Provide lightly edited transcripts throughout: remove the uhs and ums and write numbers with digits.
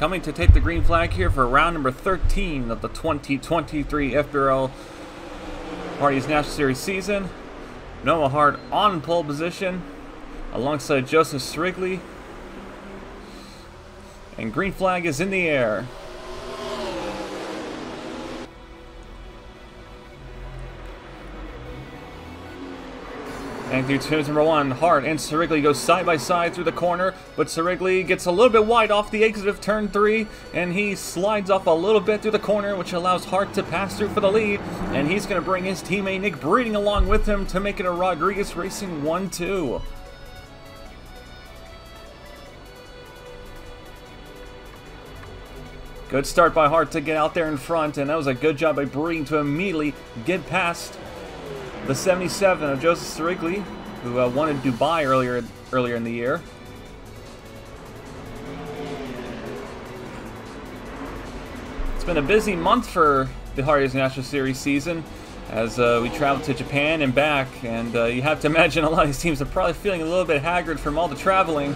coming to take the green flag here for round number 13 of the 2023 FBRL Hardee's National Series season. Noah Hart on pole position alongside Joseph Srigley. And green flag is in the air. And through turns number 1, Hart and Srigley go side by side through the corner, but Srigley gets a little bit wide off the exit of turn 3, and he slides off a little bit through the corner, which allows Hart to pass through for the lead, and he's going to bring his teammate Nick Breeding along with him to make it a Rodriguez Racing 1-2. Good start by Hart to get out there in front, and that was a good job by Breeding to immediately get past the 77 of Joseph Srigley, who won in Dubai earlier in the year. It's been a busy month for the Hardee's National Series season as we traveled to Japan and back, and you have to imagine a lot of these teams are probably feeling a little bit haggard from all the traveling.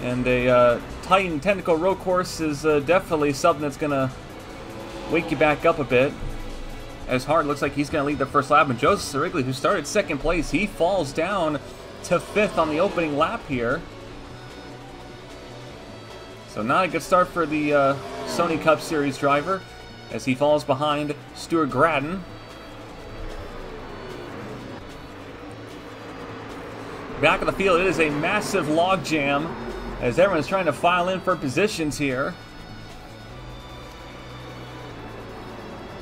And a tight and technical road course is definitely something that's going to wake you back up a bit. As Hart looks like he's going to lead the first lap, and Joseph Srigley, who started second place, he falls down to 5th on the opening lap here. So not a good start for the Sony Cup Series driver as he falls behind Stuart Gratton. Back of the field, it is a massive log jam as everyone's trying to file in for positions here.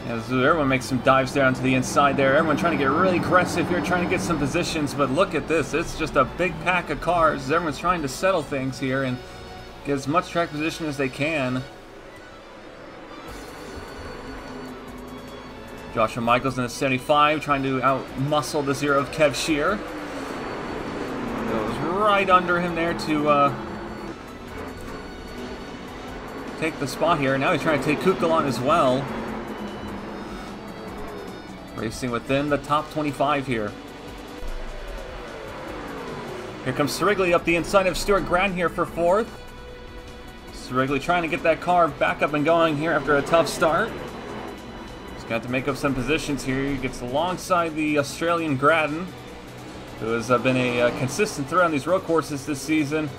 As everyone makes some dives down to the inside there. Everyone trying to get really aggressive here, trying to get some positions. But look at this. It's just a big pack of cars. Everyone's trying to settle things here and get as much track position as they can. Joshua Michaels in the 75 trying to out-muscle the 0 of Kev Shear. Goes right under him there to take the spot here. Now he's trying to take Kukal on as well. Racing within the top 25 here. Here comes Srigley up the inside of Stuart Gratton here for 4th. Srigley trying to get that car back up and going here after a tough start. He's got to make up some positions here. He gets alongside the Australian Gratton, who has been a consistent threat on these road courses this season.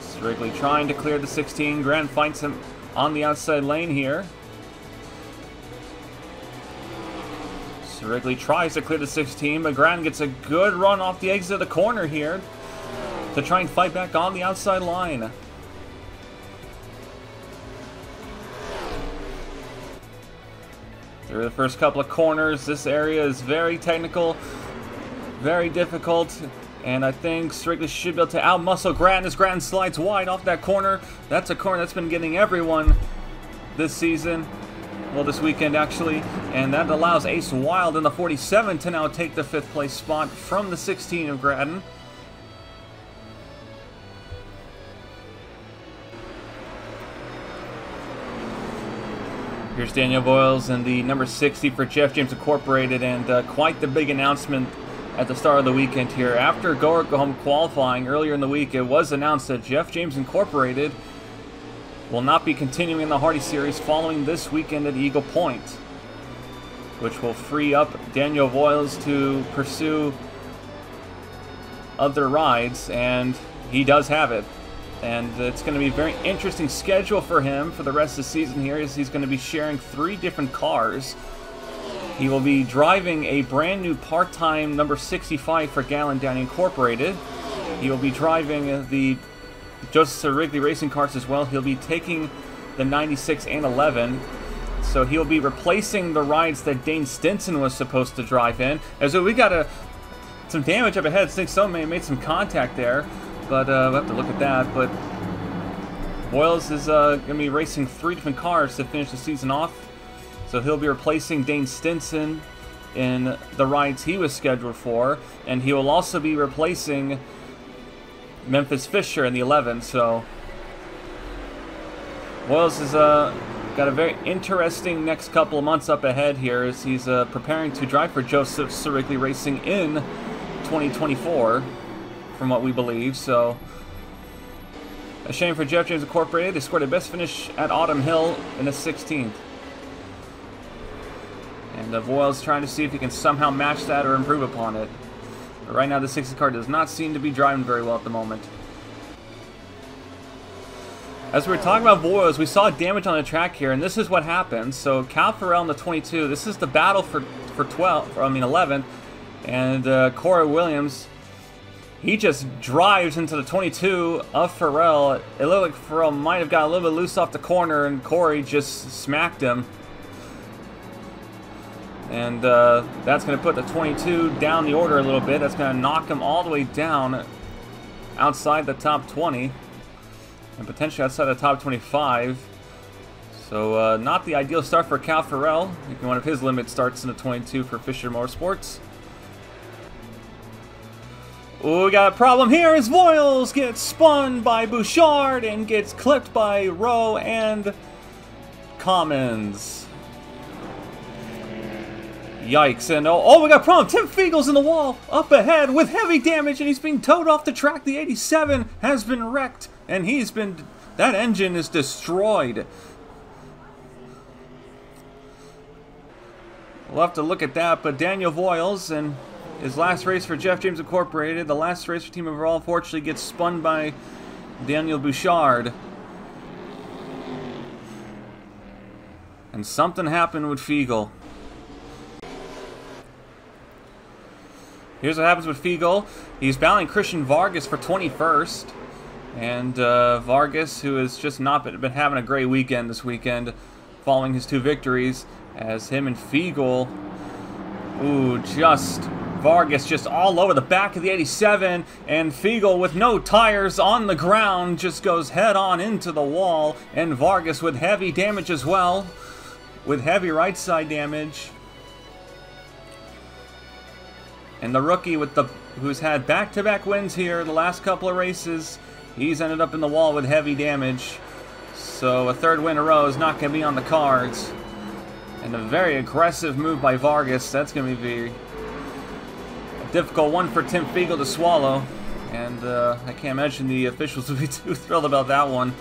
Srigley trying to clear the 16. Gratton finds him on the outside lane here. Srigley tries to clear the 16, but Gratton gets a good run off the exit of the corner here to try and fight back on the outside line. Through the first couple of corners, this area is very technical, very difficult, and I think Srigley should be able to out-muscle Gratton as Gratton slides wide off that corner. That's a corner that's been getting everyone this season. Well, this weekend actually, and that allows Ace Wild in the 47 to now take the 5th place spot from the 16 of Gratton. Here's Daniel Boyles and the number 60 for Jeff James Incorporated, and quite the big announcement at the start of the weekend here. After Go Home qualifying earlier in the week, it was announced that Jeff James Incorporated will not be continuing in the Hardee Series following this weekend at Eagle Point, which will free up Daniel Boyles to pursue other rides, and he does have it. And it's going to be a very interesting schedule for him for the rest of the season here, as he's going to be sharing 3 different cars. He will be driving a brand new part-time number 65 for Gallon Downey Incorporated. He will be driving the Joseph Srigley racing cars as well. He'll be taking the 96 and 11. So he'll be replacing the rides that Dane Stinson was supposed to drive in. And so we got some damage up ahead. I think somebody made some contact there, but we'll have to look at that. But Boyles is going to be racing 3 different cars to finish the season off. So he'll be replacing Dane Stinson in the rides he was scheduled for, and he will also be replacing Memphis Fisher in the 11. So Boyles has got a very interesting next couple of months up ahead here as he's preparing to drive for Joseph Srigley Racing in 2024, from what we believe. So A shame for Jeff James Incorporated. They scored a best finish at Autumn Hill in the 16th. And Voiles trying to see if he can somehow match that or improve upon it. But right now the 60 car does not seem to be driving very well at the moment. As we were talking about Voiles, we saw damage on the track here, and this is what happened. So Cal Farrell in the 22, this is the battle for 11th, and Corey Williams, he just drives into the 22 of Farrell. It looked like Farrell might have got a little bit loose off the corner, and Corey just smacked him. And that's going to put the 22 down the order a little bit. That's going to knock him all the way down outside the top 20. And potentially outside the top 25. So not the ideal start for Cal Farrell. One of his limit starts in the 22 for Fisher Motorsports. Oh, we got a problem here as Voiles gets spun by Bouchard and gets clipped by Rowe and Commons. Yikes, and oh, we got a problem. Tim Fiegel's in the wall up ahead with heavy damage, and he's being towed off the track. The 87 has been wrecked, and that engine is destroyed. We'll have to look at that, but Daniel Voiles, and his last race for Jeff James Incorporated, the last race for Team Overall, unfortunately gets spun by Daniel Bouchard. And something happened with Fiegel. Here's what happens with Fiegel. He's battling Christian Vargas for 21st. And Vargas, who has just not been having a great weekend this weekend, following his 2 victories, as him and Fiegel, Vargas just all over the back of the 87, and Fiegel with no tires on the ground just goes head on into the wall, and Vargas with heavy damage as well, with heavy right side damage. And the rookie who's had back-to-back wins here the last couple of races, he's ended up in the wall with heavy damage. So a 3rd win in a row is not going to be on the cards. And a very aggressive move by Vargas. That's going to be a difficult one for Tim Fiegel to swallow. And I can't imagine the officials will be too thrilled about that one.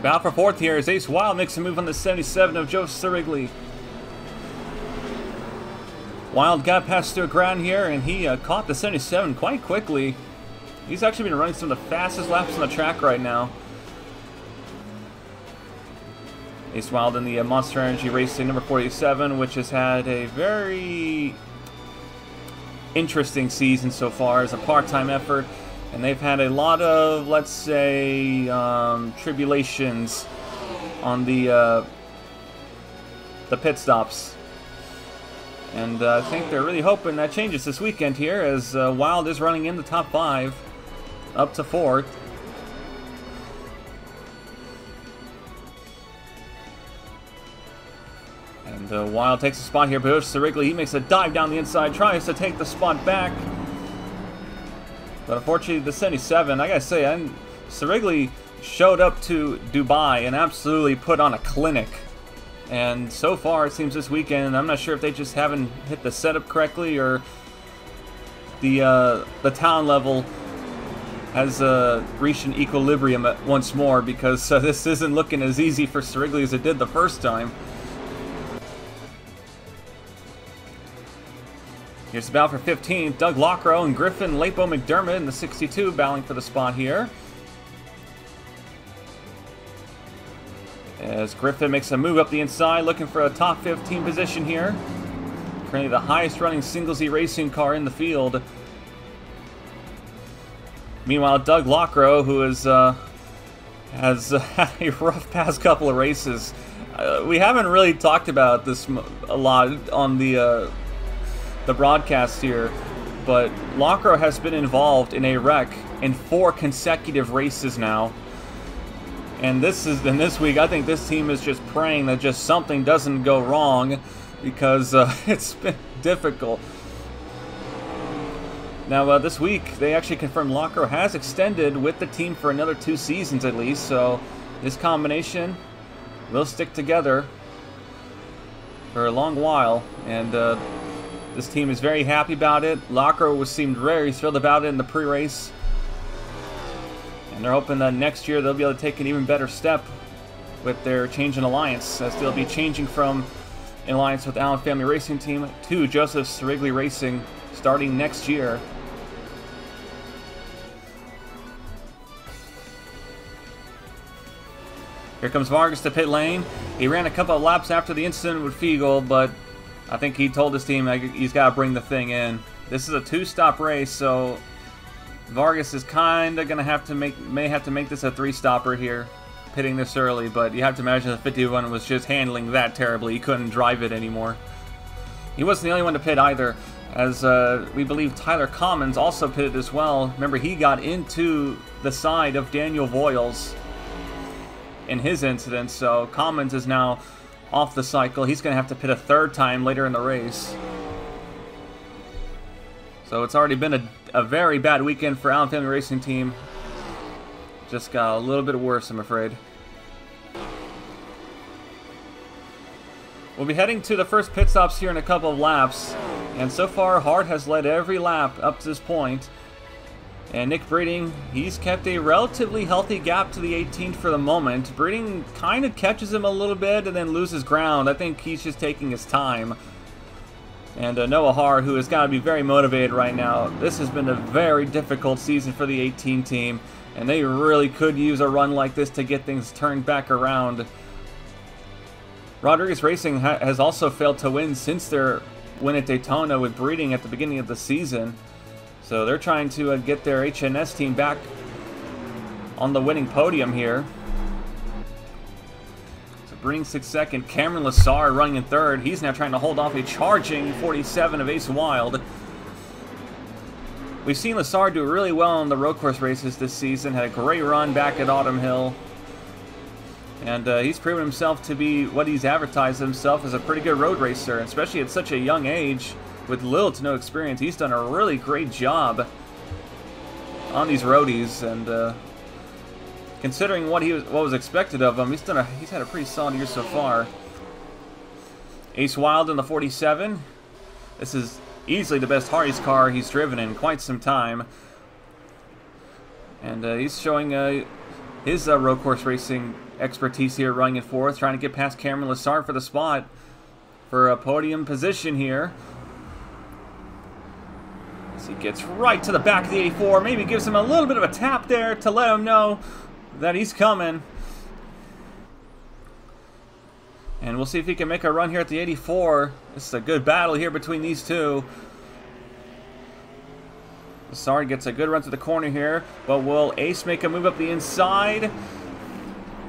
Bound for 4th here as Ace Wild makes a move on the 77 of Joe Sirigli. Wild got past Stuart Ground here, and he caught the 77 quite quickly. He's actually been running some of the fastest laps on the track right now. Ace Wild in the Monster Energy Racing number 47, which has had a very interesting season so far as a part-time effort. And they've had a lot of, let's say, tribulations on the pit stops. And I think they're really hoping that changes this weekend here, as Wild is running in the top 5, up to 4th. And Wild takes a spot here, but Sirigli, he makes a dive down the inside, tries to take the spot back. But unfortunately, the 77, I gotta say, Sirigli showed up to Dubai and absolutely put on a clinic. And so far, it seems this weekend, I'm not sure if they just haven't hit the setup correctly, or the talent level has reached an equilibrium once more, because this isn't looking as easy for Sirigli as it did the first time. Here's the battle for 15th. Doug Lockrow and Griffin Lapo McDermott in the 62 battling for the spot here. As Griffin makes a move up the inside, looking for a top 15 position here. Currently the highest running single Z racing car in the field. Meanwhile, Doug Lockrow, who has had a rough past couple of races. We haven't really talked about this a lot on the broadcast here, but Lockrow has been involved in a wreck in 4 consecutive races now. And this week, I think this team is just praying that just something doesn't go wrong, because it's been difficult. Now, this week, they actually confirmed Lockrow has extended with the team for another 2 seasons at least, so this combination will stick together for a long while, and this team is very happy about it. Lockrow seemed very thrilled about it in the pre-race, and they're hoping that next year they'll be able to take an even better step with their change in alliance, as they'll be changing from an alliance with Allen Family Racing Team to Joseph Sirigley Racing starting next year. Here comes Vargas to pit lane. He ran a couple of laps after the incident with Fiegel, but I think he told his team he's got to bring the thing in. This is a 2-stop race, so Vargas is kind of going to may have to make this a 3-stopper here, pitting this early, but you have to imagine the 51 was just handling that terribly. He couldn't drive it anymore. He wasn't the only one to pit either, as we believe Tyler Commons also pitted as well. Remember, he got into the side of Daniel Voiles in his incident, so Commons is now off the cycle. He's going to have to pit a 3rd time later in the race. So it's already been a very bad weekend for Allen Family Racing Team. Just got a little bit worse, I'm afraid. We'll be heading to the first pit stops here in a couple of laps, and so far Hart has led every lap up to this point. And Nick Breeding, he's kept a relatively healthy gap to the 18th for the moment. Breeding kind of catches him a little bit and then loses ground. I think he's just taking his time. And Noah Hart, who has got to be very motivated right now. This has been a very difficult season for the 18 team, and they really could use a run like this to get things turned back around. Rodriguez Racing has also failed to win since their win at Daytona with Breeding at the beginning of the season. So they're trying to get their HNS team back on the winning podium here. So Breeding 6th second, Cameron Lassard running in 3rd. He's now trying to hold off a charging 47 of Ace Wild. We've seen Lassard do really well in the road course races this season. Had a great run back at Autumn Hill. And he's proven himself to be what he's advertised himself as, a pretty good road racer, especially at such a young age. With little to no experience, he's done a really great job on these roadies, and considering what was expected of him, he's had a pretty solid year so far. Ace Wild in the 47. This is easily the best Hardee's car he's driven in quite some time, and he's showing his road course racing expertise here, running in 4th, trying to get past Cameron Lassard for the spot for a podium position here. He gets right to the back of the 84, maybe gives him a little bit of a tap there to let him know that he's coming. And we'll see if he can make a run here at the 84. This is a good battle here between these two. Lassard gets a good run to the corner here, but will Ace make a move up the inside?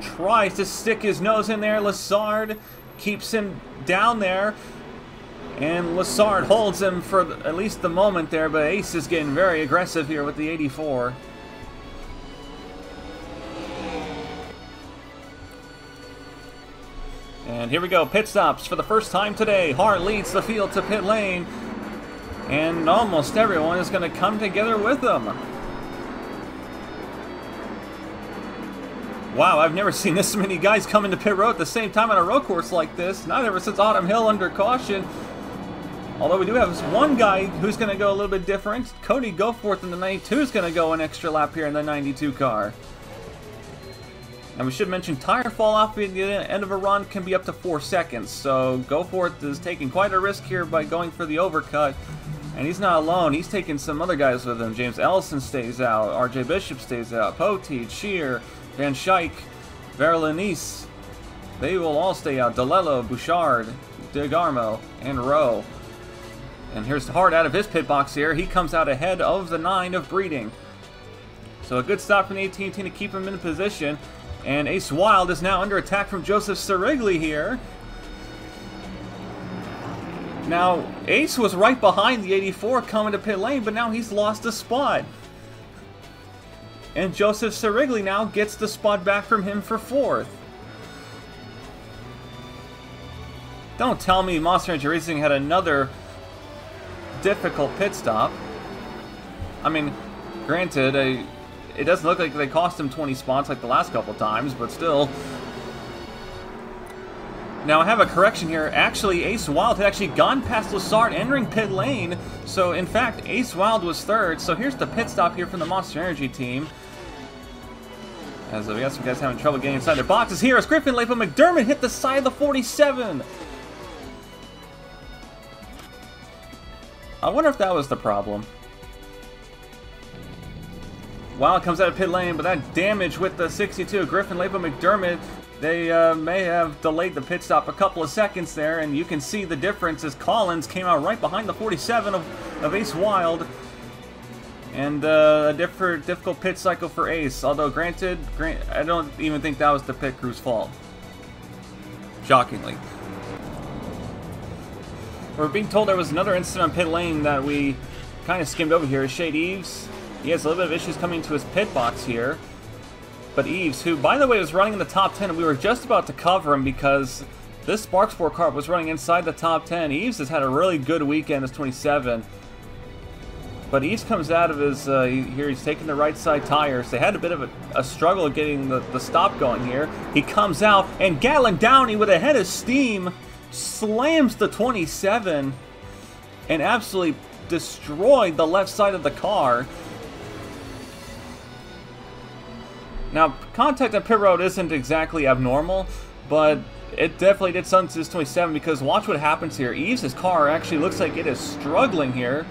Tries to stick his nose in there. Lassard keeps him down there. And Lassard holds him for at least the moment there, but Ace is getting very aggressive here with the 84. And here we go, pit stops for the first time today. Hart leads the field to pit lane, and almost everyone is going to come together with them. Wow, I've never seen this many guys come into pit road at the same time on a road course like this. Not ever since Autumn Hill under caution. Although we do have one guy who's going to go a little bit different. Cody Goforth in the 92 is going to go an extra lap here in the 92 car. And we should mention tire fall off at the end of a run can be up to 4 seconds. So Goforth is taking quite a risk here by going for the overcut. And he's not alone. He's taking some other guys with him. James Ellison stays out. RJ Bishop stays out. Poteet, Shear, Van Schaik, Verlanis. They will all stay out. DeLello, Bouchard, DeGarmo, and Rowe. And here's Hart out of his pit box here. He comes out ahead of the 9 of Breeding. So a good stop from the 18 team to keep him in position. And Ace Wild is now under attack from Joseph Sirigley here. Now, Ace was right behind the 84 coming to pit lane, but now he's lost a spot. And Joseph Sarigli now gets the spot back from him for 4th. Don't tell me Monster Energy Racing had another difficult pit stop. I mean, granted, it doesn't look like they cost him 20 spots like the last couple times, but still. Now I have a correction here. Actually, Ace Wild had actually gone past Lassard entering pit lane. So in fact, Ace Wild was 3rd. So here's the pit stop here from the Monster Energy team. As we got some guys having trouble getting inside their boxes here. As Griffin Lapo McDermott hit the side of the 47. I wonder if that was the problem. Wild comes out of pit lane, but that damage with the 62. Griffin Lapo McDermott, they may have delayed the pit stop a couple of seconds there, and you can see the difference as Collins came out right behind the 47 of Ace Wild. And a difficult pit cycle for Ace, although granted, I don't even think that was the pit crew's fault. Shockingly. We're being told there was another incident on pit lane that we kind of skimmed over here. Shade Eves, he has a little bit of issues coming to his pit box here. But Eves, who by the way was running in the top 10, and we were just about to cover him because this Spark Sport car was running inside the top 10. Eves has had a really good weekend as 27. But Eves comes out of his, here he's taking the right side tires. They had a bit of a struggle getting the stop going here. He comes out, and Gatlin Downey with a head of steam slams the 27 and absolutely destroyed the left side of the car. Now, contact on pit road isn't exactly abnormal, but it definitely did something to this 27 because watch what happens here. Eves' car actually looks like it is struggling here.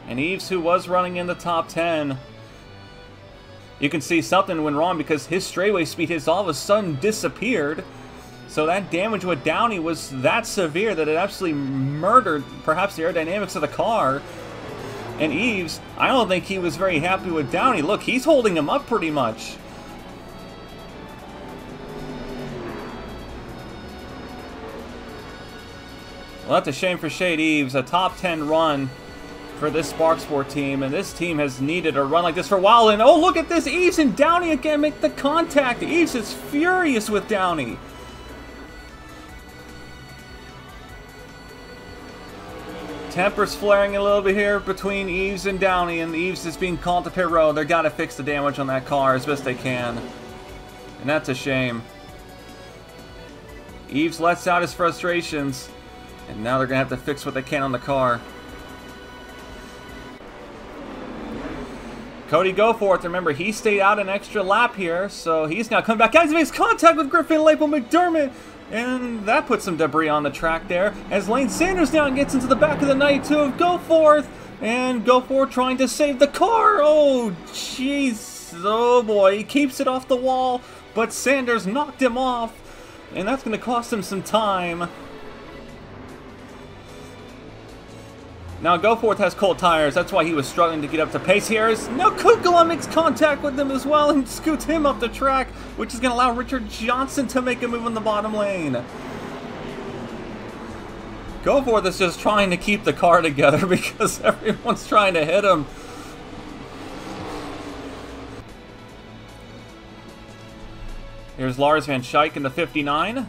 And Eves, who was running in the top 10, you can see something went wrong because his straightaway speed has all of a sudden disappeared. So that damage with Downey was that severe that it absolutely murdered perhaps the aerodynamics of the car. And Eves, I don't think he was very happy with Downey. Look, he's holding him up pretty much. Well, that's a shame for Shade Eves. A top 10 run for this Spark Sport team, and this team has needed a run like this for a while. And oh, look at this! Eves and Downey again make the contact. Eves is furious with Downey. Tempers flaring a little bit here between Eves and Downey, and Eves is being called to pit road. They've got to fix the damage on that car as best they can, and that's a shame. Eves lets out his frustrations, and now they're going to have to fix what they can on the car. Cody Goforth, remember, he stayed out an extra lap here, so he's now coming back. Guys, he makes contact with Griffin Lapo McDermott, and that puts some debris on the track there, as Lane Sanders now gets into the back of the 92 of Goforth, and Goforth trying to save the car. Oh, jeez. Oh, boy. He keeps it off the wall, but Sanders knocked him off, and that's going to cost him some time. Now, Goforth has cold tires. That's why he was struggling to get up to pace here. Now, Kukala makes contact with him as well and scoots him up the track, which is going to allow Richard Johnson to make a move in the bottom lane. Goforth is just trying to keep the car together because everyone's trying to hit him. Here's Lars Van Schaik in the 59.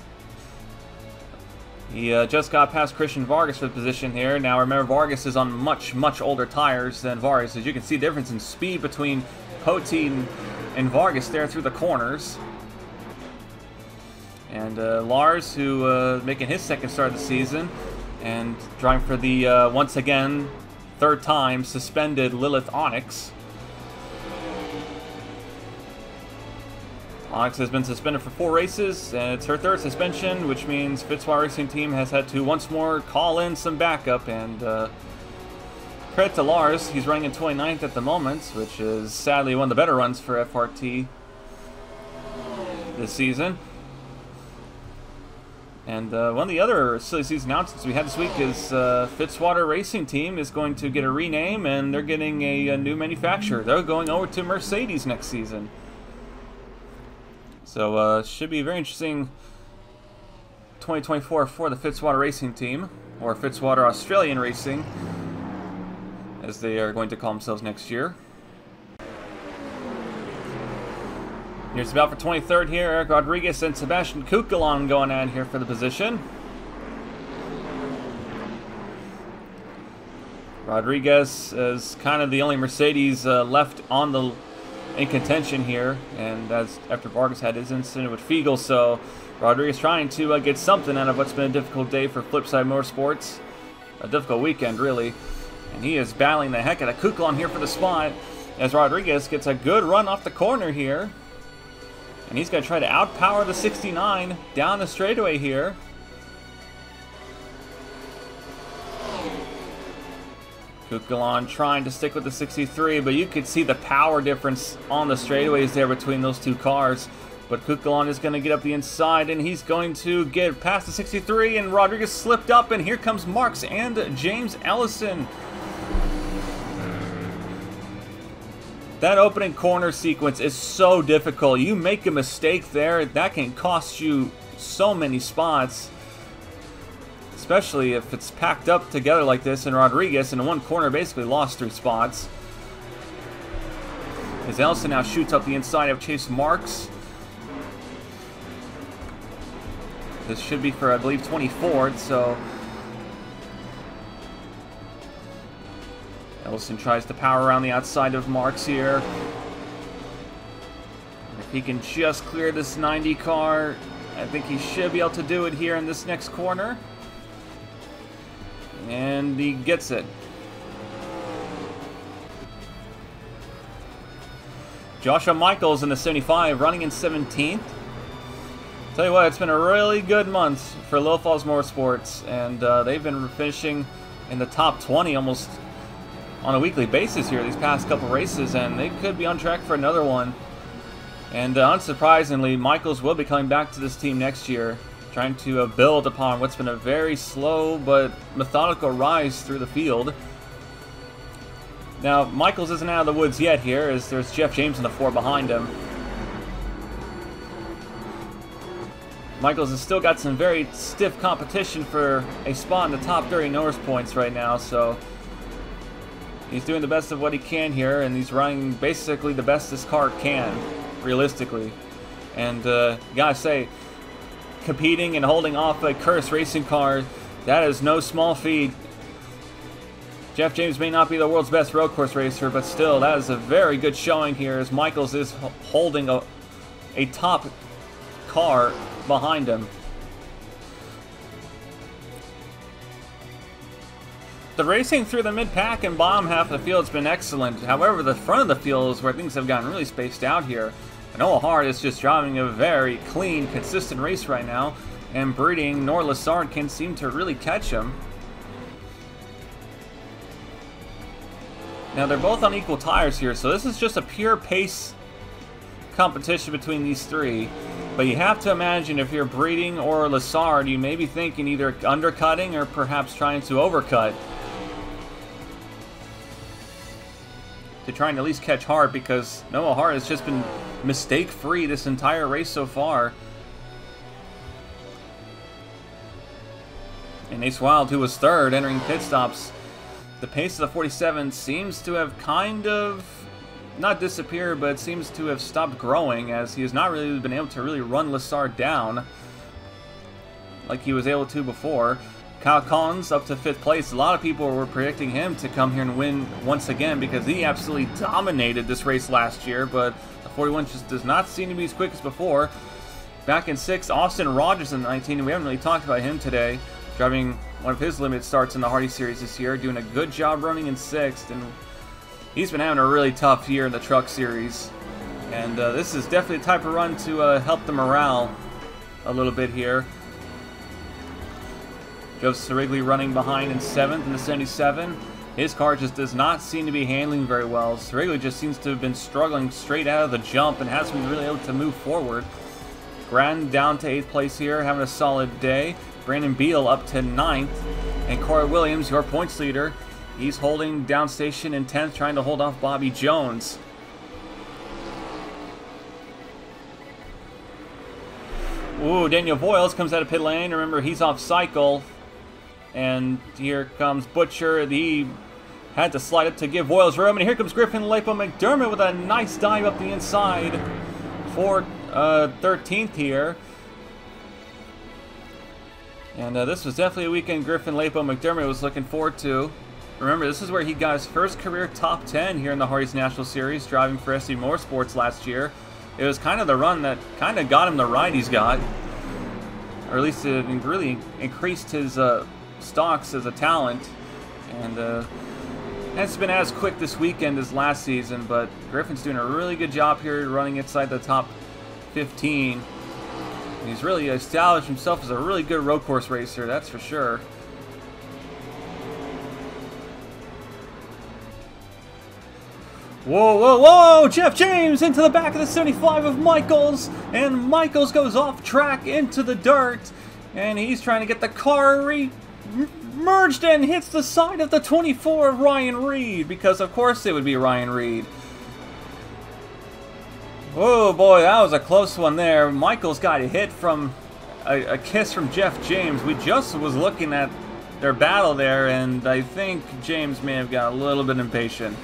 He just got past Christian Vargas for the position here. Now remember, Vargas is on much, much older tires than Vargas. As you can see, the difference in speed between Poteet and Vargas there through the corners. And Lars, who making his second start of the season, and driving for the, once again, third time, suspended Lilith Onyx. Onyx has been suspended for 4 races, and it's her 3rd suspension, which means Fitzwater Racing Team has had to once more call in some backup, and credit to Lars, he's running in 29th at the moment, which is sadly one of the better runs for FRT this season. And one of the other silly season announcements we had this week is Fitzwater Racing Team is going to get a rename, and they're getting a new manufacturer. They're going over to Mercedes next season. So should be very interesting 2024 for the Fitzwater Racing Team, or Fitzwater Australian Racing, as they are going to call themselves next year. Here's about for 23rd here, Eric Rodriguez and Sebastian Kukulon going at here for the position. Rodriguez is kind of the only Mercedes left on in contention here, and that's after Vargas had his incident with Fiegel, so Rodriguez trying to get something out of what's been a difficult day for Flipside Motorsports. A difficult weekend, really. And he is battling the heck out of Kukulon here for the spot, as Rodriguez gets a good run off the corner here. And he's going to try to outpower the 69 down the straightaway here. Kukulon trying to stick with the 63, but you could see the power difference on the straightaways there between those two cars. But Kukulon is going to get up the inside, and he's going to get past the 63, and Rodriguez slipped up, and here comes Marks and James Ellison. That opening corner sequence is so difficult. You make a mistake there, that can cost you so many spots. Especially if it's packed up together like this, and Rodriguez in one corner basically lost 3 spots. As Ellison now shoots up the inside of Chase Marks. This should be for, I believe, 24th, so Ellison tries to power around the outside of Marks here. If he can just clear this 90 car, I think he should be able to do it here in this next corner. And he gets it. Joshua Michaels in the 75, running in 17th. Tell you what, it's been a really good month for Little Falls Motorsports, and they've been finishing in the top 20 almost on a weekly basis here these past couple races, and they could be on track for another one. And unsurprisingly, Michaels will be coming back to this team next year, trying to build upon what's been a very slow but methodical rise through the field. Now, Michaels isn't out of the woods yet here, as there's Jeff James in the 4 behind him. Michaels has still got some very stiff competition for a spot in the top 30 Norris points right now, so he's doing the best of what he can here, and he's running basically the best this car can, realistically. And gotta say, competing and holding off a Curtis racing car, that is no small feat. Jeff James may not be the world's best road course racer, but still, that is a very good showing here, as Michaels is holding a top car behind him. The racing through the mid-pack and bottom half of the field has been excellent. However, the front of the field is where things have gotten really spaced out here. And Noah Hart is just driving a very clean, consistent race right now, and Breeding nor Lassard can seem to really catch him. Now, they're both on equal tires here, so this is just a pure pace competition between these three. But you have to imagine, if you're Breeding or Lassard, you may be thinking either undercutting or perhaps trying to overcut to try and at least catch Hart, because Noah Hart has just been mistake-free this entire race so far. And Ace Wild, who was 3rd entering pit stops, the pace of the 47 seems to have kind of not disappeared, but it seems to have stopped growing, as he has not really been able to really run Lassard down like he was able to before. Kyle Collins up to 5th place. A lot of people were predicting him to come here and win once again, because he absolutely dominated this race last year, but the 41 just does not seem to be as quick as before. Back in 6th, Austin Rogers in 19, and we haven't really talked about him today, driving one of his limited starts in the Hardee Series this year, doing a good job running in 6th, and he's been having a really tough year in the Truck Series. And this is definitely the type of run to help the morale a little bit here. Joseph Sirigley running behind in 7th in the 77. His car just does not seem to be handling very well. Sirigley just seems to have been struggling straight out of the jump and hasn't been really able to move forward. Grand down to 8th place here, having a solid day. Brandon Beal up to 9th. And Corey Williams, your points leader, he's holding down station in 10th, trying to hold off Bobby Jones. Ooh, Daniel Voiles comes out of pit lane. Remember, he's off cycle. And here comes Butcher. He had to slide it to give Voiles room. And here comes Griffin Lapo McDermott with a nice dive up the inside for 13th here. And this was definitely a weekend Griffin Lapo McDermott was looking forward to. Remember, this is where he got his first career top 10 here in the Hardee's National Series, driving for SC Motorsports last year. It was kind of the run that kind of got him the ride he's got. Or at least it really increased his stocks as a talent. And hasn't been as quick this weekend as last season, but Griffin's doing a really good job here running inside the top 15. And he's really established himself as a really good road course racer, that's for sure. Whoa, whoa, whoa! Jeff James into the back of the 75 of Michaels, and Michaels goes off track into the dirt, and he's trying to get the car merged and hits the side of the 24 of Ryan Reed, because of course it would be Ryan Reed. Oh boy, that was a close one there. Michaels got a hit from a kiss from Jeff James. We just was looking at their battle there, and I think James may have got a little bit impatient.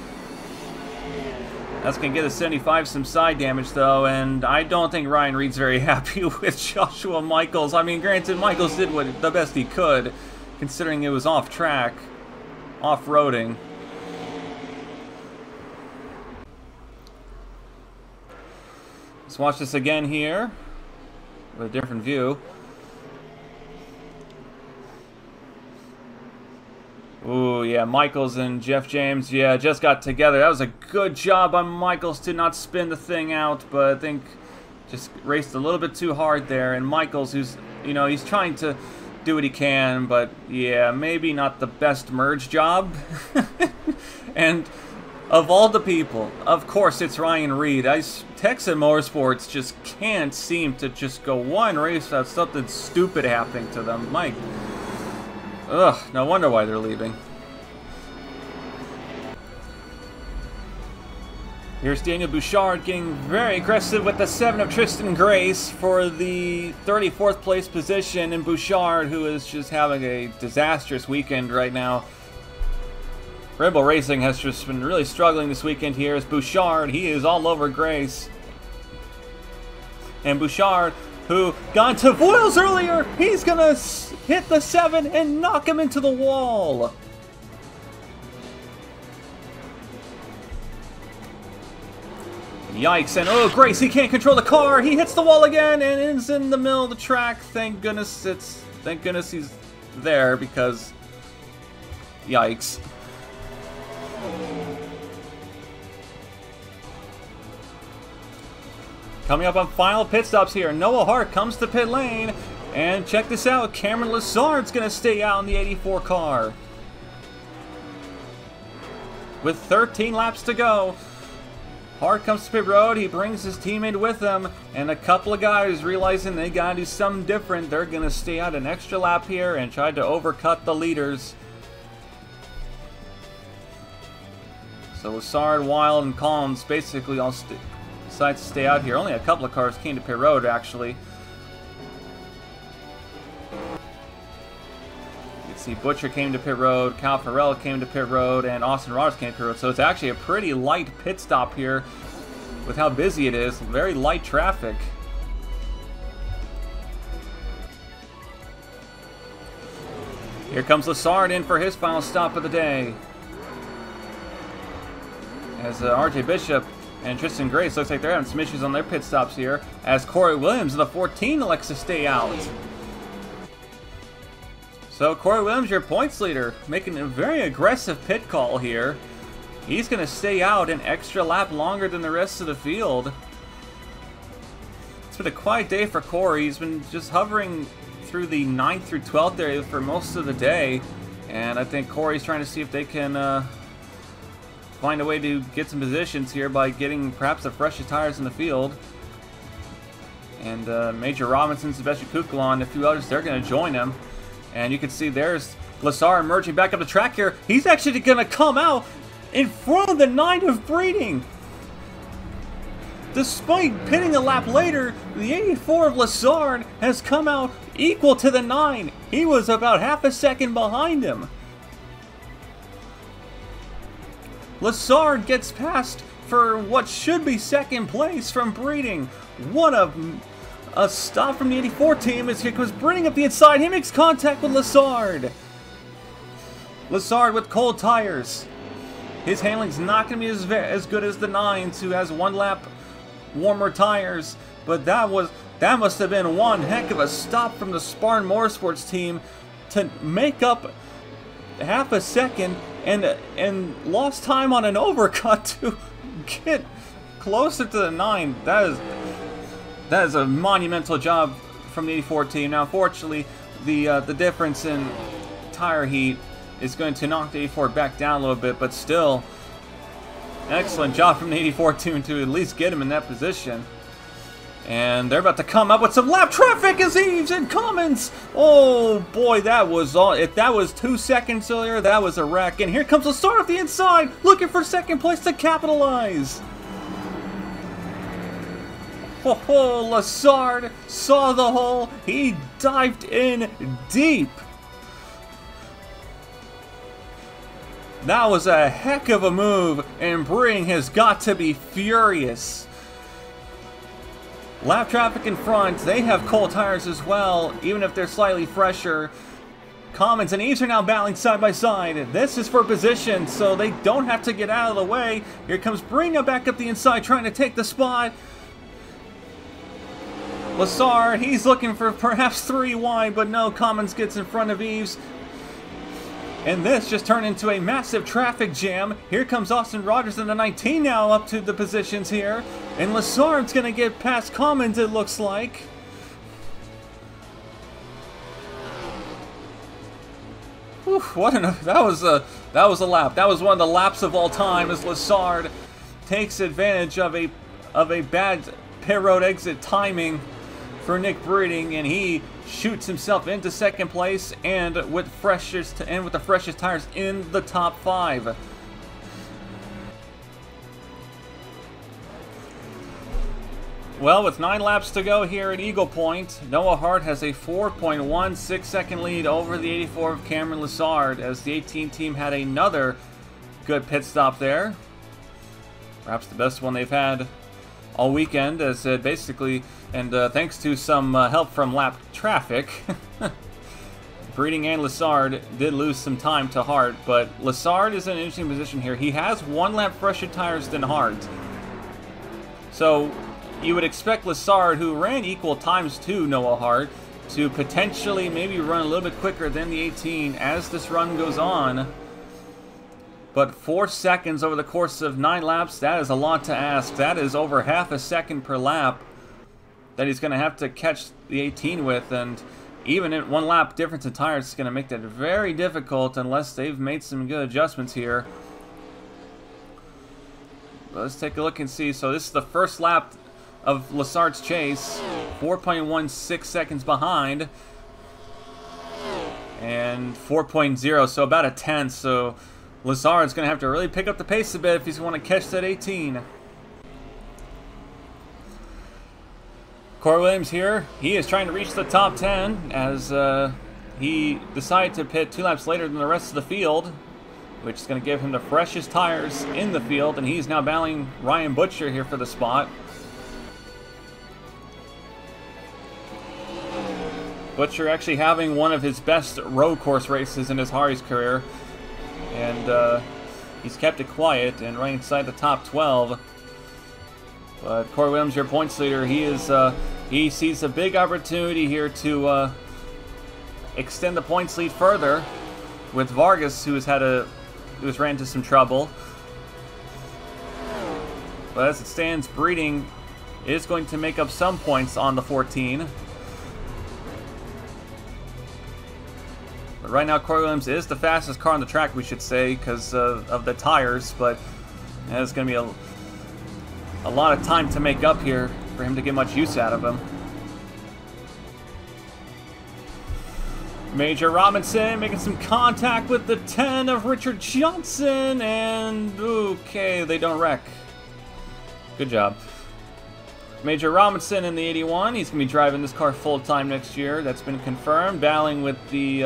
That's going to get the 75 some side damage, though, and I don't think Ryan Reed's very happy with Joshua Michaels. I mean, granted, Michaels did the best he could, considering it was off track, off-roading. Let's watch this again here with a different view. Ooh, yeah, Michaels and Jeff James, yeah, just got together. That was a good job on Michaels to not spin the thing out, but I think just raced a little bit too hard there. And Michaels, who's, you know, he's trying to do what he can, but yeah, maybe not the best merge job. And of all the people, of course, it's Ryan Reed. Texas Motorsports just can't seem to just go one race without something stupid happening to them. Mike. Ugh, no wonder why they're leaving. Here's Daniel Bouchard getting very aggressive with the 7 of Tristan Grace for the 34th place position. And Bouchard, who is just having a disastrous weekend right now. Red Bull Racing has just been really struggling this weekend here as Bouchard, he is all over Grace. And Bouchard, who got into Voiles earlier, he's gonna hit the 7 and knock him into the wall. Yikes, and oh, Grace, he can't control the car. He hits the wall again and is in the middle of the track. Thank goodness he's there, because yikes. Coming up on final pit stops here, Noah Hart comes to pit lane, and check this out, Cameron Lessard's going to stay out in the 84 car. With 13 laps to go, Hart comes to pit road, he brings his teammate with him, and a couple of guys realizing they got to do something different, they're going to stay out an extra lap here and try to overcut the leaders. So Lessard, Wild, and Collins basically all decide to stay out here. Only a couple of cars came to pit road, actually. You can see Butcher came to pit road, Cal Farrell came to pit road, and Austin Roberts came to pit road. So it's actually a pretty light pit stop here with how busy it is. Very light traffic. Here comes Lessard in for his final stop of the day. As RJ Bishop and Tristan Grace looks like they're having some issues on their pit stops here, as Corey Williams in the 14 elects to stay out. So Corey Williams, your points leader, making a very aggressive pit call here. He's going to stay out an extra lap longer than the rest of the field. It's been a quiet day for Corey. He's been just hovering through the 9th through 12th area for most of the day. And I think Corey's trying to see if they can find a way to get some positions here by getting perhaps the freshest tires in the field. And Major Robinson, Sebastian Kukla, and a few others, they're going to join him. And you can see there's Lessard emerging back up the track here. He's actually going to come out in front of the 9 of Breeding. Despite pitting a lap later, the 84 of Lassard has come out equal to the 9. He was about half a second behind him. Lassard gets past for what should be second place from Breeding. What a stop from the 84 team as here comes Breeding up the inside. He makes contact with Lassard. Lassard with cold tires. His handling's not going to be as good as the 9s, who has 1 lap warmer tires, but that must have been one heck of a stop from the Spartan Motorsports team to make up half a second and lost time on an overcut to get closer to the 9. That is a monumental job from the 84 team. Now, unfortunately, the difference in tire heat is going to knock the 84 back down a little bit, but still, excellent job from the 84 team to at least get him in that position. And they're about to come up with some lap traffic as Eves and Commons. Oh boy, that was all. If that was 2 seconds earlier, that was a wreck. And here comes Lassard off the inside, looking for second place to capitalize. Oh, Lassard saw the hole. He dived in deep. That was a heck of a move, and Breeding has got to be furious. Lap traffic in front, they have cold tires as well, even if they're slightly fresher. Commons and Eves are now battling side by side. This is for position, so they don't have to get out of the way. Here comes Breeding back up the inside, trying to take the spot. Lassard, he's looking for perhaps 3 wide, but no, Commons gets in front of Eves. And this just turned into a massive traffic jam. Here comes Austin Rogers in the 19 now up to the positions here. And Lassard's going to get past Commons, it looks like. Whew, that was a lap. That was one of the laps of all time as Lassard takes advantage of a bad pit road exit timing for Nick Breeding, and he shoots himself into second place and with the freshest tires in the top 5. Well, with 9 laps to go here at Eagle Point, Noah Hart has a 4.16 second lead over the 84 of Cameron Lassard, as the 18 team had another good pit stop there. Perhaps the best one they've had all weekend, as basically, and thanks to some help from lap traffic, Breeding and Lassard did lose some time to Hart, but Lassard is in an interesting position here. He has 1 lap fresher tires than Hart. So you would expect Lassard, who ran equal times to Noah Hart, to potentially maybe run a little bit quicker than the 18 as this run goes on. But 4 seconds over the course of 9 laps, that is a lot to ask. That is over half a second per lap that he's going to have to catch the 18 with, and even in 1 lap difference in tires is going to make that very difficult unless they've made some good adjustments here. But let's take a look and see. So this is the first lap of Lassard's chase, 4.16 seconds behind, and 4.0, so about a tenth. So Lassard's going to have to really pick up the pace a bit if he's going to catch that 18. Corey Williams here, he is trying to reach the top 10 as he decided to pit 2 laps later than the rest of the field, which is going to give him the freshest tires in the field, and he's now battling Ryan Butcher here for the spot. Butcher actually having one of his best road course races in his Hardee's career, and he's kept it quiet and right inside the top 12. But Corey Williams, your points leader, he sees a big opportunity here to extend the points lead further with Vargas, who's ran into some trouble. But as it stands, Breeding is going to make up some points on the 14. But right now, Corey Williams is the fastest car on the track, we should say, because of the tires. But it's going to be a lot of time to make up here for him to get much use out of him. Major Robinson making some contact with the 10 of Richard Johnson, and okay, they don't wreck. Good job. Major Robinson in the 81. He's going to be driving this car full-time next year. That's been confirmed. Battling with the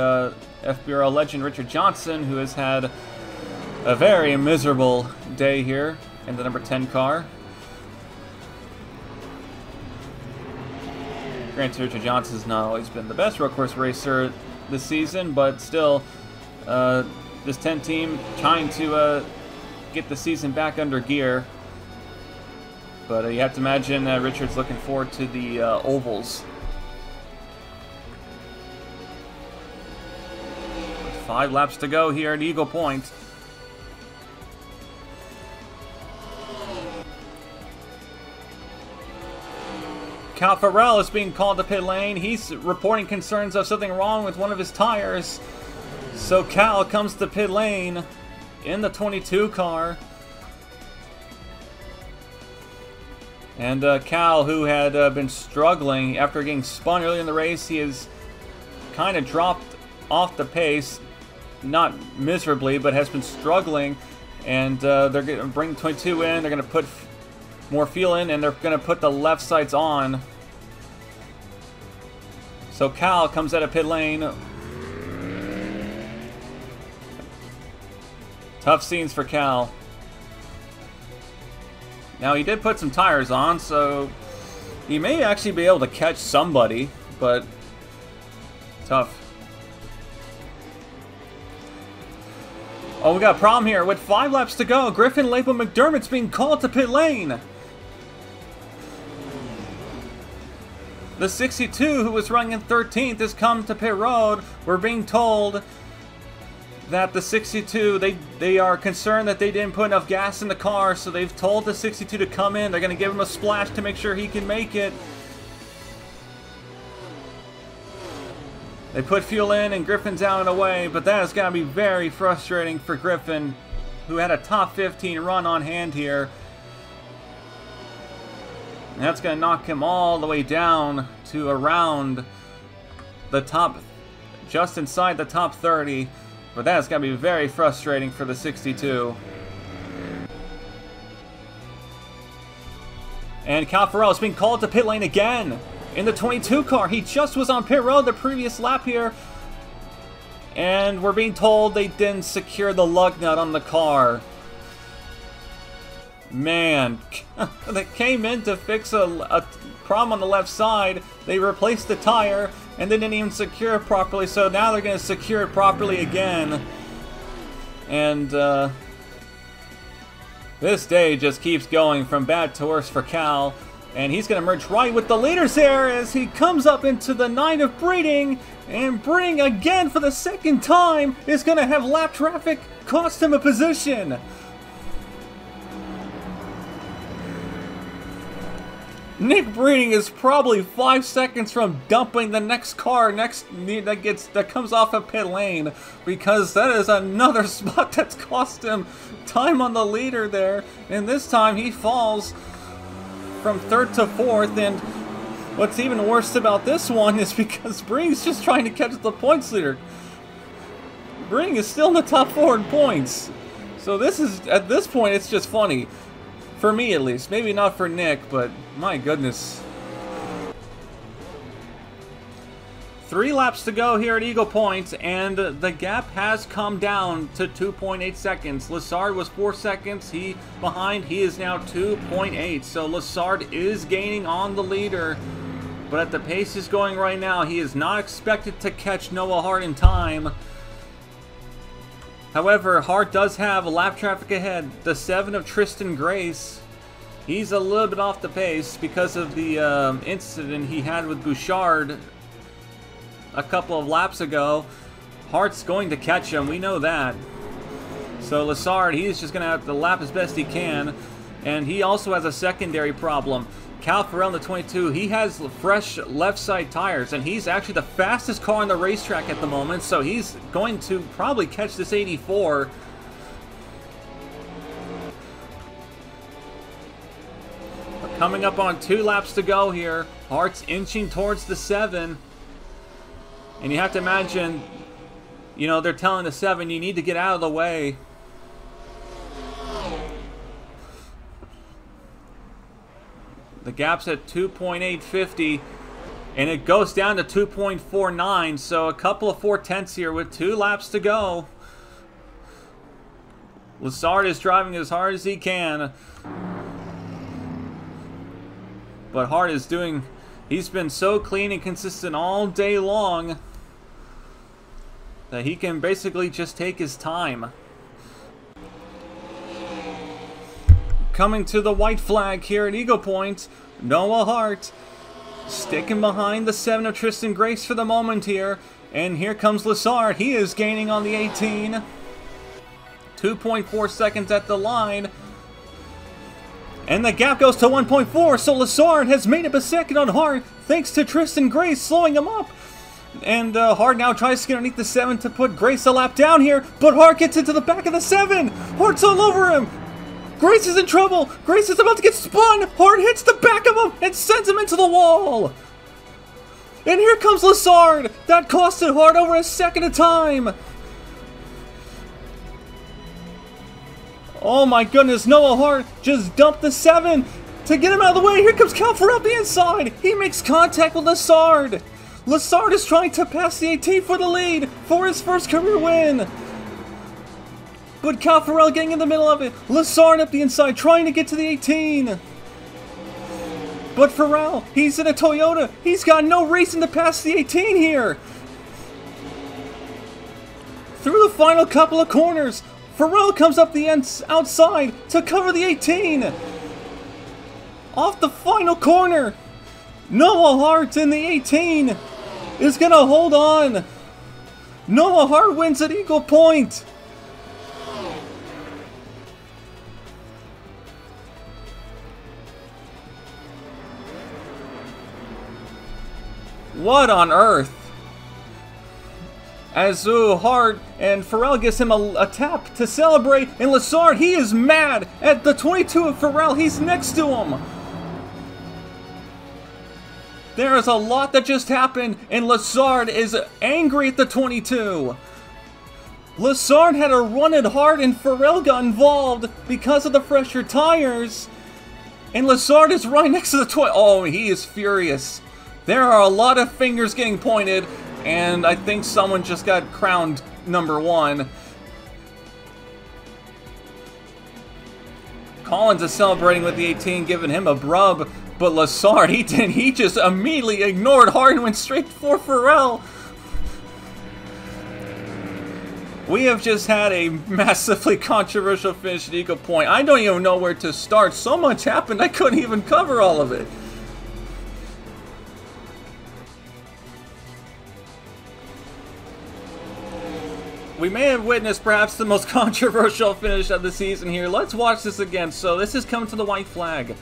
FBRL legend Richard Johnson, who has had a very miserable day here in the number 10 car. Granted, Richard Johnson's not always been the best road course racer this season, but still, this 10 team trying to get the season back under gear. But you have to imagine Richard's looking forward to the ovals. 5 laps to go here at Eagle Point. Cal Farrell is being called to pit lane. He's reporting concerns of something wrong with one of his tires. So Cal comes to pit lane in the 22 car. And Cal, who had been struggling after getting spun early in the race, he has kind of dropped off the pace. Not miserably, but has been struggling. And they're going to bring 22 in. They're going to put more fuel in, and they're going to put the left sides on. So Cal comes out of pit lane. Tough scenes for Cal. Now, he did put some tires on, so he may actually be able to catch somebody, but tough. Oh, we got a problem here. With 5 laps to go, Griffin Lapo McDermott's being called to pit lane. The 62, who was running in 13th, has come to pit road. We're being told that the 62, they are concerned that they didn't put enough gas in the car, so they've told the 62 to come in. They're going to give him a splash to make sure he can make it. They put fuel in, and Griffin's out and away, but that is going to be very frustrating for Griffin, who had a top 15 run on hand here. And that's going to knock him all the way down to around the top, just inside the top 30. But that's going to be very frustrating for the 62. And Cal Farrell is being called to pit lane again in the 22 car. He just was on pit road the previous lap here. And we're being told they didn't secure the lug nut on the car. Man, they came in to fix a problem on the left side. They replaced the tire, and they didn't even secure it properly, so now they're going to secure it properly again. And this day just keeps going from bad to worse for Cal. And he's going to merge right with the leaders here as he comes up into the 9 of Breeding. And Breeding, again for the second time, is going to have lap traffic cost him a position. Nick Breeding is probably 5 seconds from dumping the next car that comes off of pit lane, because that is another spot that's cost him time on the leader there, and this time he falls from 3rd to 4th. And what's even worse about this one is because Breeding's just trying to catch the points leader. Breeding is still in the top 4 in points, so this is, at this point, it's just funny. For me, at least. Maybe not for Nick, but my goodness. 3 laps to go here at Eagle Point, and the gap has come down to 2.8 seconds. Lessard was 4 seconds. He is now 2.8. So Lessard is gaining on the leader. But at the pace he's going right now, he is not expected to catch Noah Hart in time. However, Hart does have lap traffic ahead. The 7 of Tristan Grace. He's a little bit off the pace because of the incident he had with Bouchard a couple of laps ago. Hart's going to catch him. We know that. So Lessard, he's just going to have to lap as best he can. And he also has a secondary problem. Cal Farrell in the 22, he has fresh left side tires, and he's actually the fastest car on the racetrack at the moment, so he's going to probably catch this 84. We're coming up on 2 laps to go here. Hart's inching towards the 7. And you have to imagine, you know, they're telling the 7, you need to get out of the way. The gap's at 2.850, and it goes down to 2.49, so a couple of 4/10ths here with 2 laps to go. Lessard is driving as hard as he can. But Hart is doing... He's been so clean and consistent all day long that he can basically just take his time. Coming to the white flag here at Eagle Point, Noah Hart sticking behind the 7 of Tristan Grace for the moment here. And here comes Lessard. He is gaining on the 18. 2.4 seconds at the line. And the gap goes to 1.4, so Lessard has made up a second on Hart thanks to Tristan Grace slowing him up. And Hart now tries to get underneath the 7 to put Grace a lap down here, but Hart gets into the back of the 7. Hart's all over him. Grace is in trouble. Grace is about to get spun. Hart hits the back of him and sends him into the wall. And here comes Lessard. That costed Hart over a second of time. Oh my goodness, Noah Hart just dumped the 7 to get him out of the way. Here comes Cal Farrell up the inside. He makes contact with Lessard. Lessard is trying to pass the 18 for the lead for his first career win. But Cal Farrell getting in the middle of it. Lessard up the inside trying to get to the 18. But Farrell, he's in a Toyota. He's got no reason to pass the 18 here. Through the final couple of corners, Farrell comes up the outside to cover the 18. Off the final corner, Noah Hart in the 18 is going to hold on. Noah Hart wins at Eagle Point. What on earth? As Hart and Farrell gives him a tap to celebrate, and Lessard, he is mad at the 22 of Farrell. He's next to him. There is a lot that just happened, and Lessard is angry at the 22. Lessard had a run at Hart, and Farrell got involved because of the fresher tires. And Lessard is right next to the 20. Oh, he is furious. There are a lot of fingers getting pointed, and I think someone just got crowned number 1. Collins is celebrating with the 18, giving him a brub, but Lessard, he didn't. He just immediately ignored Hart and went straight for Farrell. We have just had a massively controversial finish at Eagle Point. I don't even know where to start. So much happened, I couldn't even cover all of it. We may have witnessed perhaps the most controversial finish of the season here. Let's watch this again. So this is coming to the white flag.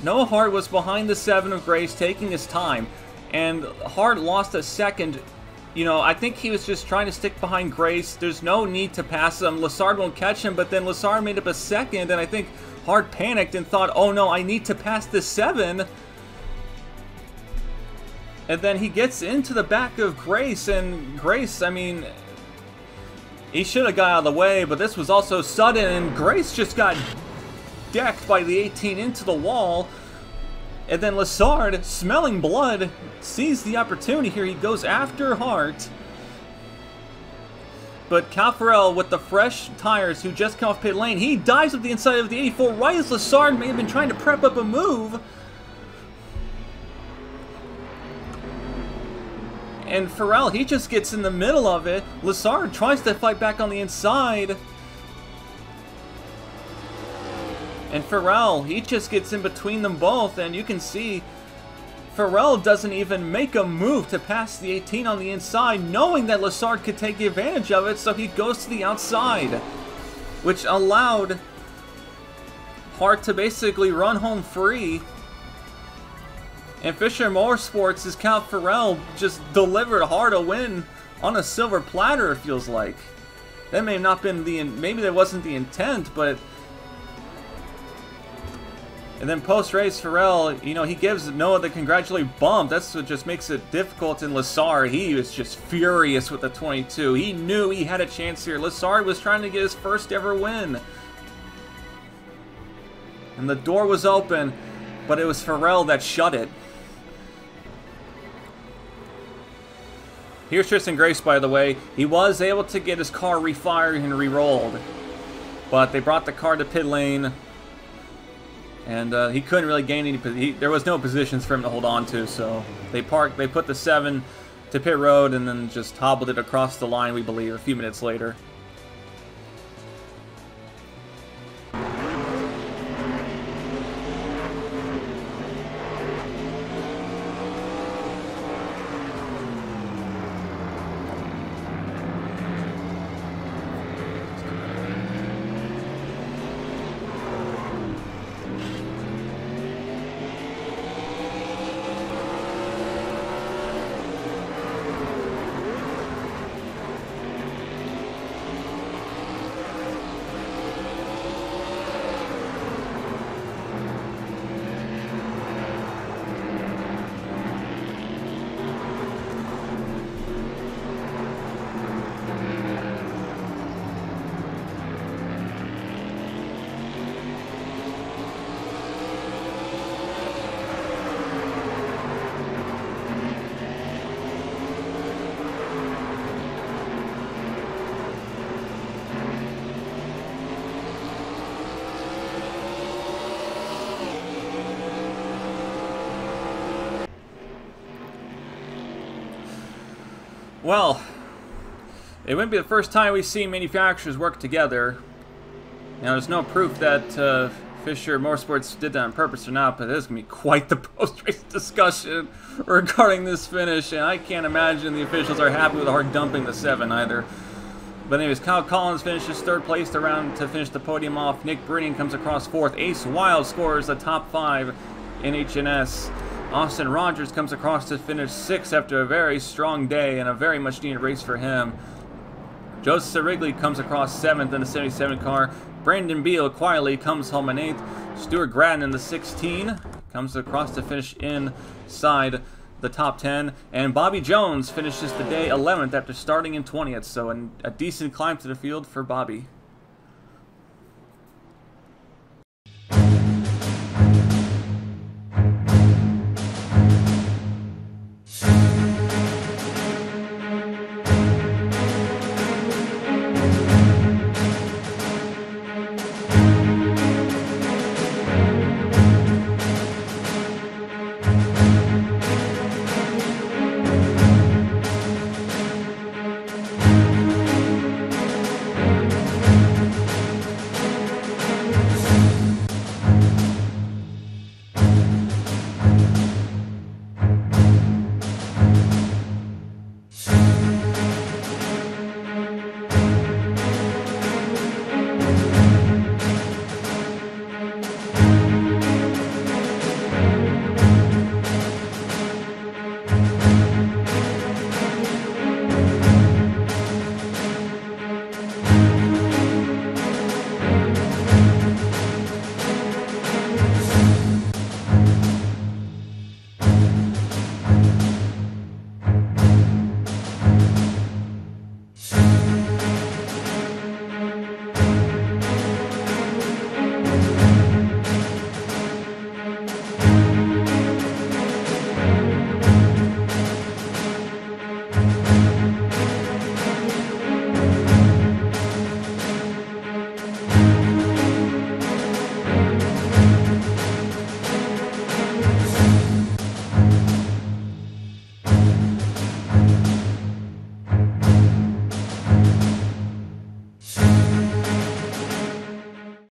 Noah Hart was behind the 7 of Grace, taking his time. And Hart lost a second. You know, I think he was just trying to stick behind Grace. There's no need to pass him. Lessard won't catch him, but then Lessard made up a second. And I think Hart panicked and thought, oh no, I need to pass this 7. And then he gets into the back of Grace. And Grace, I mean... he should have got out of the way, but this was also sudden, and Grace just got decked by the 18 into the wall. And then Lessard, smelling blood, sees the opportunity here. He goes after Hart. But Cal Farrell, with the fresh tires, who just come off pit lane, he dives up the inside of the 84, right as Lessard may have been trying to prep up a move. And Farrell, he just gets in the middle of it. Lessard tries to fight back on the inside. And Farrell, he just gets in between them both. And you can see Farrell doesn't even make a move to pass the 18 on the inside, knowing that Lessard could take advantage of it. So he goes to the outside, which allowed Hart to basically run home free. And Fisher Motorsports' Cal Farrell just delivered Hart a win on a silver platter, it feels like. That may have not been the... maybe that wasn't the intent, but... and then post-race, Farrell, you know, he gives Noah the congratulatory bump. That's what just makes it difficult. And Lessard, he was just furious with the 22. He knew he had a chance here. Lessard was trying to get his first ever win. And the door was open. but it was Farrell that shut it. Here's Tristan Grace, by the way. He was able to get his car refired and re-rolled, but they brought the car to pit lane, and he couldn't really gain any. There was no positions for him to hold on to, so they parked. They put the 7 to pit road and then just hobbled it across the line, we believe, a few minutes later. Well, it wouldn't be the first time we see manufacturers work together. You know, there's no proof that Fisher Motorsports did that on purpose or not, but there's going to be quite the post-race discussion regarding this finish, and I can't imagine the officials are happy with Hardee dumping the 7 either. But anyways, Kyle Collins finishes 3rd place to finish the podium off. Nick Brennan comes across 4th. Ace Wild scores the top 5 in HNS. Austin Rogers comes across to finish 6th after a very strong day and a very much needed race for him. Joseph Wrigley comes across 7th in the 77 car. Brandon Beal quietly comes home in 8th. Stuart Gratton in the 16 comes across to finish inside the top 10. And Bobby Jones finishes the day 11th after starting in 20th. So a decent climb to the field for Bobby.